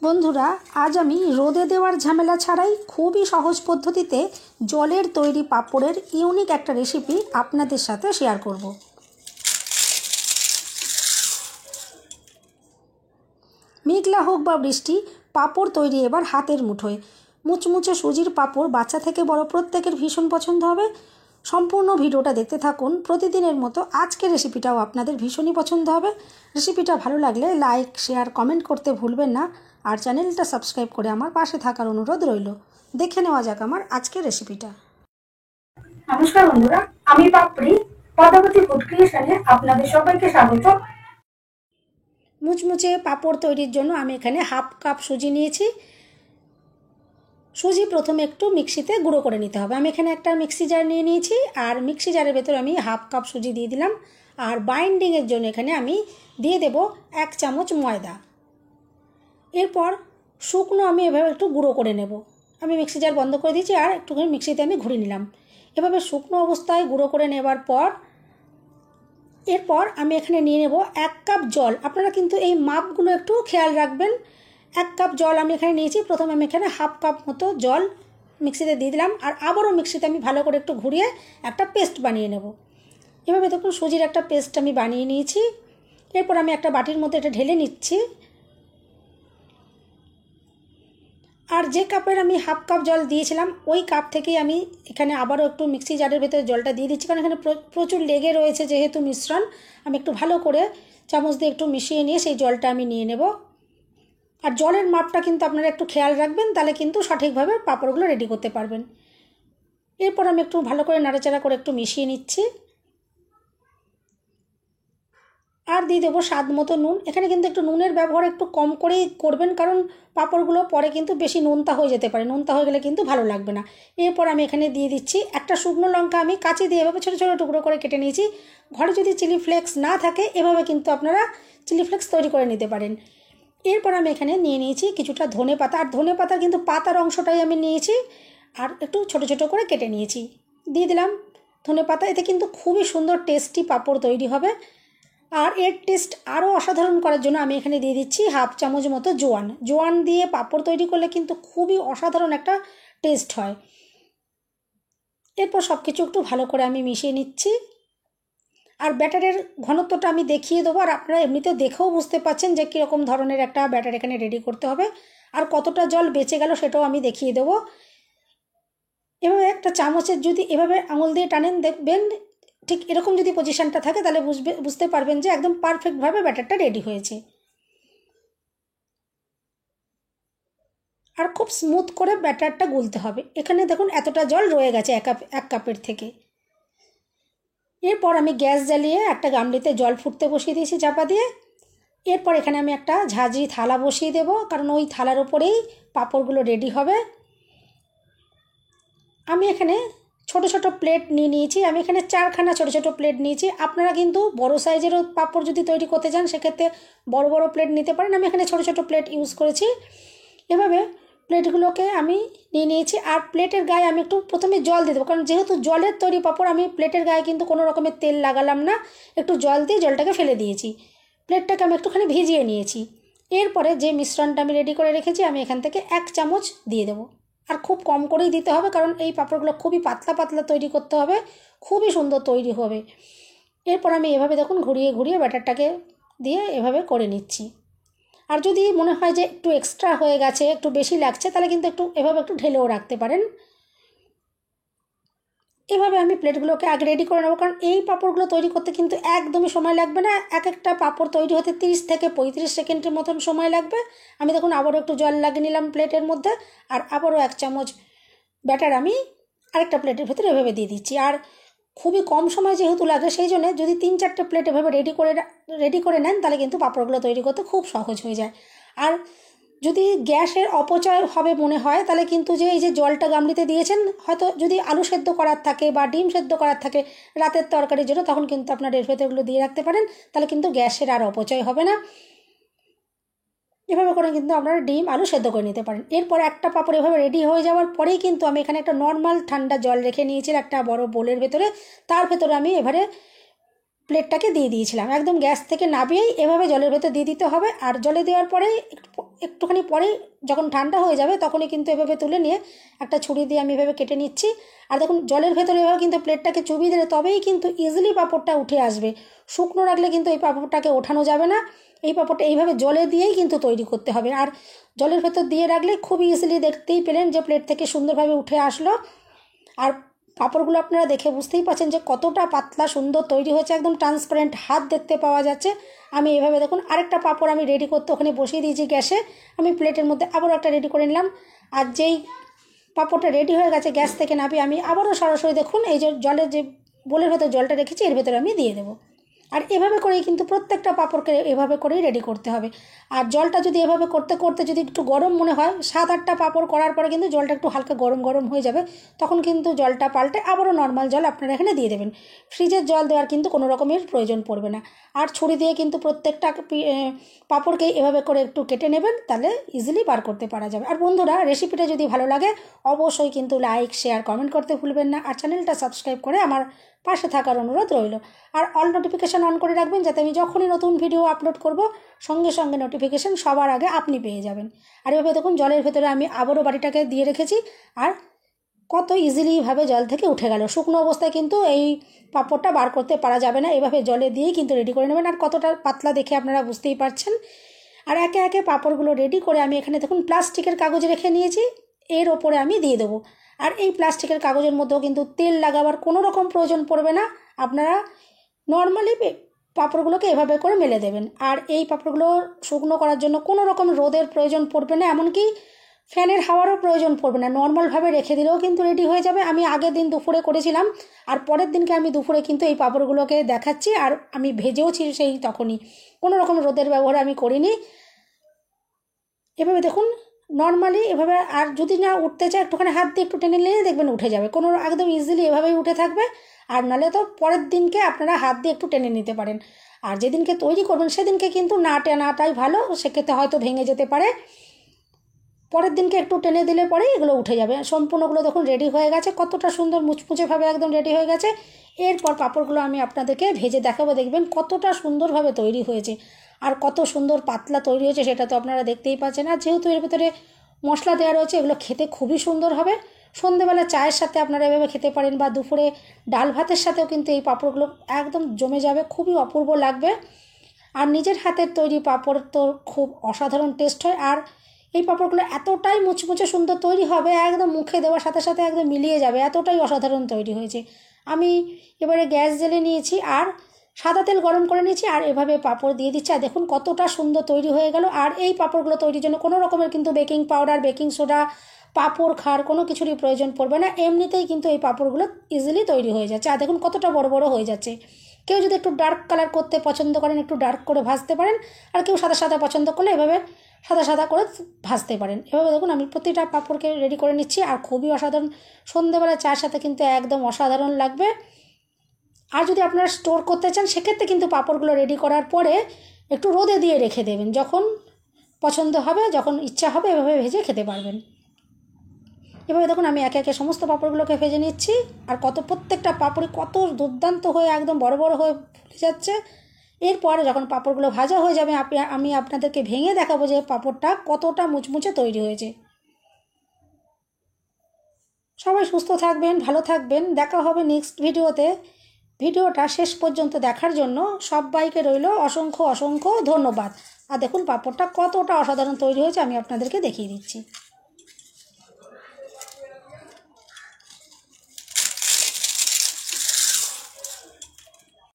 বন্ধুরা, আজ আমি রোদে দেওয়ার ঝামেলা ছাড়াই খুবই সহজ পদ্ধতিতে জলের তৈরি পাঁপড়ের ইউনিক একটা রেসিপি আপনাদের সাথে শেয়ার করব। মেঘলা হোক বা বৃষ্টি, পাঁপড় তৈরি এবার হাতের মুঠোয়। মুচমুচে সুজির পাঁপড় বাচ্চা থেকে বড় প্রত্যেকের ভীষণ পছন্দ হবে। সম্পূর্ণ ভিডিওটা দেখতে থাকুন। প্রতিদিনের মতো আজকের রেসিপিটাও আপনাদের ভীষণই পছন্দ হবে। রেসিপিটা ভালো লাগলে লাইক, শেয়ার, কমেন্ট করতে ভুলবেন না। আর চ্যানেলটা সাবস্ক্রাইব করে আমার পাশে থাকার অনুরোধ রইল। দেখে নেওয়া যাক আমার আজকের রেসিপিটা। নমস্কার বন্ধুরা, আমি পাপড়ি পদাবতী ফুড ক্রিয়েশনে আপনাদের সবাইকে স্বাগত। মুচমুচে পাঁপড় তৈরির জন্য আমি এখানে হাফ কাপ সুজি নিয়েছি। সুজি প্রথমে একটু মিক্সিতে গুঁড়ো করে নিতে হবে। আমি এখানে একটা মিক্সি জার নিয়ে নিয়েছি, আর মিক্সি জারের ভেতর আমি হাফ কাপ সুজি দিয়ে দিলাম। আর বাইন্ডিংয়ের জন্য এখানে আমি দিয়ে দেব 1 চামচ ময়দা। এরপর শুকনো আমি এভাবে একটু গুঁড়ো করে নেব। আমি মিক্সি জার বন্ধ করে দিয়েছি আর একটুখানি মিক্সিতে আমি ঘুরিয়ে নিলাম। এভাবে শুকনো অবস্থায় গুঁড়ো করে নেবার পর এরপর আমি এখানে নিয়ে নেব 1 কাপ জল। আপনারা কিন্তু এই মাপগুলো একটু খেয়াল রাখবেন। 1 কাপ জল আমি এখানে নিয়েছি। প্রথমে আমি এখানে হাফ কাপ মতো জল মিক্সিতে দিয়ে দিলাম, আর আবারও মিক্সিতে আমি ভালো করে একটু ঘুরিয়ে একটা পেস্ট বানিয়ে নেব। এভাবে দেখুন সুজির একটা পেস্ট আমি বানিয়ে নিয়েছি। এরপর আমি একটা বাটির মধ্যে এটা ঢেলে নিচ্ছি। আর যে কাপের আমি হাফ কাপ জল দিয়েছিলাম ওই কাপ থেকেই আমি এখানে আবারও একটু মিক্সি জারের ভেতরে জলটা দিয়ে দিচ্ছি, কারণ এখানে প্রচুর লেগে রয়েছে যেহেতু মিশ্রণ। আমি একটু ভালো করে চামচ দিয়ে একটু মিশিয়ে নিয়ে সেই জলটা আমি নিয়ে নেব। আর জলের মাপটা কিন্তু আপনারা একটু খেয়াল রাখবেন, তাহলে কিন্তু সঠিকভাবে পাঁপড়গুলো রেডি করতে পারবেন। এরপর আমি একটু ভালো করে নাড়াচাড়া করে একটু মিশিয়ে নিচ্ছি। আর দিয়ে দেবো স্বাদ মতো নুন। এখানে কিন্তু একটু নুনের ব্যবহার একটু কম করেই করবেন, কারণ পাঁপড়গুলো পরে কিন্তু বেশি নোনতা হয়ে যেতে পারে। নোনতা হয়ে গেলে কিন্তু ভালো লাগবে না। এরপর আমি এখানে দিয়ে দিচ্ছি একটা শুকনো লঙ্কা। আমি কাঁচি দিয়ে এভাবে ছোটো ছোটো টুকরো করে কেটে নিয়েছি। ঘরে যদি চিলি ফ্লেক্স না থাকে এভাবে কিন্তু আপনারা চিলি ফ্লেক্স তৈরি করে নিতে পারেন। এরপর আমি এখানে নিয়ে নিয়েছি কিছুটা ধনে পাতা। আর ধনে পাতার কিন্তু পাতার অংশটাই আমি নিয়েছি, আর একটু ছোটো ছোটো করে কেটে নিয়েছি। দিয়ে দিলাম ধনে পাতা। এতে কিন্তু খুবই সুন্দর টেস্টি পাঁপড় তৈরি হবে। আর এর টেস্ট আরও অসাধারণ করার জন্য আমি এখানে দিয়ে দিচ্ছি হাফ চামচ মতো জোয়ান। জোয়ান দিয়ে পাঁপড় তৈরি করলে কিন্তু খুবই অসাধারণ একটা টেস্ট হয়। এরপর সব কিছু একটু ভালো করে আমি মিশিয়ে নিচ্ছি। আর ব্যাটারের ঘনত্বটা আমি দেখিয়ে দেবো, আর আপনারা এমনিতে দেখেও বুঝতে পাচ্ছেন যে কীরকম ধরনের একটা ব্যাটার এখানে রেডি করতে হবে। আর কতটা জল বেঁচে গেল সেটাও আমি দেখিয়ে দেবো। এভাবে একটা চামচের যদি এভাবে আঙুল দিয়ে টানেন, দেখবেন ঠিক এরকম যদি পজিশানটা থাকে তাহলে বুঝতে পারবেন যে একদম পারফেক্টভাবে ব্যাটারটা রেডি হয়েছে। আর খুব স্মুথ করে ব্যাটারটা গুলতে হবে। এখানে দেখুন এতটা জল রয়ে গেছে এক কাপের থেকে। এরপর আমি গ্যাস জ্বালিয়ে একটা গামলিতে জল ফুটতে বসিয়ে দিয়েছি চাপা দিয়ে। এরপর এখানে আমি একটা ঝাঁঝরি থালা বসিয়ে দেব, কারণ ওই থালার ওপরেই পাঁপড়গুলো রেডি হবে। আমি এখানে ছোট ছোট প্লেট নিয়ে নিয়েছি। আমি এখানে 4খানা ছোট ছোট প্লেট নিয়েছি। আপনারা কিন্তু বড় সাইজেরও পাঁপড় যদি তৈরি করতে চান সেক্ষেত্রে বড় বড় প্লেট নিতে পারেন। আমি এখানে ছোট ছোট প্লেট ইউজ করেছি। এভাবে প্লেটগুলোকে আমি নিয়ে নিয়েছি। আর প্লেটের গায়ে আমি একটু প্রথমে জল দিয়ে দেবো, কারণ যেহেতু জলের তৈরি পাঁপড় আমি প্লেটের গায়ে কিন্তু কোনো রকমের তেল লাগালাম না। একটু জল দিয়ে জলটাকে ফেলে দিয়েছি। প্লেটটাকে আমি একটুখানি ভিজিয়ে নিয়েছি। এরপরে যে মিশ্রণটা আমি রেডি করে রেখেছি আমি এখান থেকে 1 চামচ দিয়ে দেবো। আর খুব কম করেই দিতে হবে, কারণ এই পাঁপড়গুলো খুবই পাতলা পাতলা তৈরি করতে হবে, খুবই সুন্দর তৈরি হবে। এরপর আমি এভাবে দেখুন ঘুরিয়ে ঘুরিয়ে ব্যাটারটাকে দিয়ে এভাবে করে নিচ্ছি। আর যদি মনে হয় যে একটু এক্সট্রা হয়ে গেছে, একটু বেশি লাগছে, তাহলে কিন্তু এভাবে একটু ঢেলেও রাখতে পারেন। এভাবে আমি প্লেটগুলোকে আগে রেডি করে নেবো, কারণ এই পাঁপড়গুলো তৈরি করতে কিন্তু একদমই সময় লাগবে না। এক একটা পাঁপড় তৈরি হতে 30 থেকে 35 সেকেন্ডের মতন সময় লাগবে। আমি দেখুন আবারও একটু জল লাগিয়ে নিলাম প্লেটের মধ্যে, আর আবারও 1 চামচ ব্যাটার আমি আরেকটা প্লেটের ভেতরে এভাবে দিয়ে দিচ্ছি। আর খুবই কম সময় যেহেতু লাগে, সেই জন্য যদি 3-4টে প্লেট এভাবে রেডি করে নেন তাহলে কিন্তু পাঁপড়গুলো তৈরি করতে খুব সহজ হয়ে যায়। আর যদি গ্যাসের অপচয় হবে মনে হয় তাহলে কিন্তু এই যে জলটা গামলিতে দিয়েছেন, হয়তো যদি আলু সেদ্ধ করার থাকে বা ডিম সেদ্ধ করার থাকে রাতের তরকারির জন্য, তখন কিন্তু আপনার এর ভেতরগুলো দিয়ে রাখতে পারেন। তাহলে কিন্তু গ্যাসের আর অপচয় হবে না। এভাবে করে কিন্তু আপনারা ডিম আলু সেদ্ধ করে নিতে পারেন। এরপর একটা পাঁপড় এভাবে রেডি হয়ে যাওয়ার পরেই কিন্তু আমি এখানে একটা নর্মাল ঠান্ডা জল রেখে নিয়েছি একটা বড় বোলের ভেতরে। তার ভেতরে আমি এবারে প্লেটটাকে দিয়ে দিয়েছিলাম। একদম গ্যাস থেকে নামিয়েই এভাবে জলের ভেতর দিয়ে দিতে হবে। আর জলে দেওয়ার পরে একটুখানি পরেই যখন ঠান্ডা হয়ে যাবে তখনই কিন্তু এভাবে তুলে নিয়ে একটা ছুরি দিয়ে আমি এভাবে কেটে নিচ্ছি। আর দেখুন জলের ভেতরে এভাবে কিন্তু প্লেটটাকে চুবিয়ে দিলে তবেই কিন্তু ইজিলি পাঁপড়টা উঠে আসবে। শুকনো রাখলে কিন্তু এই পাঁপড়টাকে ওঠানো যাবে না। এই পাঁপড়টা এইভাবে জলে দিয়েই কিন্তু তৈরি করতে হবে। আর জলের ভেতর দিয়ে রাখলে খুবই ইজিলি দেখতেই পেলেন যে প্লেট থেকে সুন্দরভাবে উঠে আসলো। আর পাঁপড়গুলো আপনারা দেখে বুঝতেই পারছেন যে কতটা পাতলা সুন্দর তৈরি হয়েছে, একদম ট্রান্সপারেন্ট হাত দেখতে পাওয়া যাচ্ছে। আমি এভাবে দেখুন আরেকটা পাঁপড় আমি রেডি করতে ওখানে বসিয়ে দিয়েছি গ্যাসে। আমি প্লেটের মধ্যে আবারও একটা রেডি করে নিলাম। আর যেই পাঁপড়টা রেডি হয়ে গেছে গ্যাস থেকে নামিয়ে আমি আবারও সরাসরি দেখুন এই যে জলের যে বোলের ভেতর জলটা রেখেছি এর ভেতরে আমি দিয়ে দেবো। আর এভাবে করেই কিন্তু প্রত্যেকটা পাঁপড়কে এভাবে করেই রেডি করতে হবে। আর জলটা যদি এভাবে করতে করতে যদি একটু গরম মনে হয়, 7-8টা পাঁপড় করার পরে কিন্তু জলটা একটু হালকা গরম গরম হয়ে যাবে, তখন কিন্তু জলটা পাল্টে আবারও নর্মাল জল আপনারা এখানে দিয়ে দেবেন। ফ্রিজের জল দেওয়ার কিন্তু কোনো রকমের প্রয়োজন পড়বে না। আর ছুরি দিয়ে কিন্তু প্রত্যেকটা পাঁপড়কেই এভাবে করে একটু কেটে নেবেন, তাহলে ইজিলি বার করতে পারা যাবে। আর বন্ধুরা, রেসিপিটা যদি ভালো লাগে অবশ্যই কিন্তু লাইক, শেয়ার, কমেন্ট করতে ভুলবেন না। আর চ্যানেলটা সাবস্ক্রাইব করে আমার পাশে থাকার অনুরোধ রইল। আর অল নোটিফিকেশান অন করে রাখবেন, যাতে আমি যখনই নতুন ভিডিও আপলোড করব সঙ্গে সঙ্গে নোটিফিকেশান সবার আগে আপনি পেয়ে যাবেন। আর এভাবে দেখুন জলের ভেতরে আমি আবারও বাটিটাকে দিয়ে রেখেছি। আর কত ইজিলিভাবে জল থেকে উঠে গেল। শুকনো অবস্থায় কিন্তু এই পাঁপড়টা বার করতে পারা যাবে না, এভাবে জলে দিয়েই কিন্তু রেডি করে নেবেন। আর কতটা পাতলা দেখে আপনারা বুঝতেই পারছেন। আর একে একে পাঁপড়গুলো রেডি করে আমি এখানে দেখুন প্লাস্টিকের কাগজ রেখে নিয়েছি, এর ওপরে আমি দিয়ে দেবো। আর এই প্লাস্টিকের কাগজের মধ্যেও কিন্তু তেল লাগাবার কোনো রকম প্রয়োজন পড়বে না। আপনারা নর্মালি পাঁপড়গুলোকে এভাবে করে মেলে দেবেন। আর এই পাঁপড়গুলো শুকনো করার জন্য কোনো রকম রোদের প্রয়োজন পড়বে না, এমনকি ফ্যানের হাওয়ারও প্রয়োজন পড়বে না। নর্মালভাবে রেখে দিলেও কিন্তু রেডি হয়ে যাবে। আমি আগের দিন দুপুরে করেছিলাম, আর পরের দিনকে আমি দুপুরে কিন্তু এই পাঁপড়গুলোকে দেখাচ্ছি। আর আমি ভেজেওছি সেই তখনই, কোনো রকম রোদের ব্যবহার আমি করিনি। এভাবে দেখুন নর্মালি এভাবে। আর যদি না উঠতে চায় একটুখানি হাত দিয়ে একটু টেনে নিলে দেখবেন উঠে যাবে, কোনো একদম ইজিলি এভাবেই উঠে থাকবে। আর নাহলে তো পরের দিনকে আপনারা হাত দিয়ে একটু টেনে নিতে পারেন। আর যেদিনকে তৈরি করবেন সেদিনকে কিন্তু না টেনাটাই ভালো, সেক্ষেত্রে হয়তো ভেঙে যেতে পারে। পরের দিনকে একটু টেনে দিলে পরেই এগুলো উঠে যাবে। সম্পূর্ণগুলো দেখুন রেডি হয়ে গেছে, কতটা সুন্দর মুচমুচেভাবে একদম রেডি হয়ে গেছে। এরপর পাঁপড়গুলো আমি আপনাদেরকে ভেজে দেখাবো, দেখবেন কতটা সুন্দরভাবে তৈরি হয়েছে আর কত সুন্দর পাতলা তৈরি হয়েছে, সেটা তো আপনারা দেখতেই পাচ্ছেন। আর যেহেতু এর ভিতরে মশলা দেওয়া রয়েছে, এগুলো খেতে খুবই সুন্দর হবে। সন্ধেবেলা চায়ের সাথে আপনারা এভাবে খেতে পারেন, বা দুপুরে ডাল ভাতের সাথেও কিন্তু এই পাঁপড়গুলো একদম জমে যাবে, খুবই অপূর্ব লাগবে। আর নিজের হাতের তৈরি পাঁপড় তো খুব অসাধারণ টেস্ট হয়। আর এই পাঁপড়গুলো এতটাই মুচমুচে সুন্দর তৈরি হবে, একদম মুখে দেওয়ার সাথে সাথে একদম মিলিয়ে যাবে, এতটাই অসাধারণ তৈরি হয়েছে। আমি এবারে গ্যাস জ্বেলে নিয়েছি আর সাদা তেল গরম করে নিয়েছি, আর এভাবে পাঁপড় দিয়ে দিচ্ছি। আর দেখুন কতটা সুন্দর তৈরি হয়ে গেল। আর এই পাঁপড়গুলো তৈরির জন্য কোনো রকমের কিন্তু বেকিং পাউডার, বেকিং সোডা, পাঁপড় খার কোনো কিছুরই প্রয়োজন পড়বে না। এমনিতেই কিন্তু এই পাঁপড়গুলো ইজিলি তৈরি হয়ে যাচ্ছে। আর দেখুন কতটা বড় বড় হয়ে যাচ্ছে। কেউ যদি একটু ডার্ক কালার করতে পছন্দ করেন, একটু ডার্ক করে ভাজতে পারেন। আর কেউ সাদা সাদা পছন্দ করলে এভাবে সাদা সাদা করে ভাজতে পারেন। এভাবে দেখুন আমি প্রতিটা পাঁপড়কে রেডি করে নিচ্ছি। আর খুবই অসাধারণ, সন্ধ্যেবেলা চায়ের সাথে কিন্তু একদম অসাধারণ লাগবে। আর যদি আপনারা স্টোর করতে চান সেক্ষেত্রে কিন্তু পাঁপড়গুলো রেডি করার পরে একটু রোদে দিয়ে রেখে দেবেন, যখন পছন্দ হবে, যখন ইচ্ছা হবে এভাবে ভেজে খেতে পারবেন। এভাবে দেখুন আমি একে একে সমস্ত পাঁপড়গুলোকে ভেজে নিচ্ছি। আর প্রত্যেকটা পাঁপড়ই কত দুর্দান্ত হয়ে একদম বড় বড় হয়ে ফুলে যাচ্ছে। এরপরে যখন পাঁপড়গুলো ভাজা হয়ে যাবে আমি আপনাদেরকে ভেঙে দেখাবো যে পাঁপড়টা কতটা মুচমুচে তৈরি হয়েছে। সবাই সুস্থ থাকবেন, ভালো থাকবেন, দেখা হবে নেক্সট ভিডিওতে। ভিডিওটা শেষ পর্যন্ত দেখার জন্য সবাইকে রইল অসংখ্য অসংখ্য ধন্যবাদ। আর দেখুন পাঁপড়টা কতটা অসাধারণ তৈরি হয়েছে, আমি আপনাদেরকে দেখিয়ে দিচ্ছি।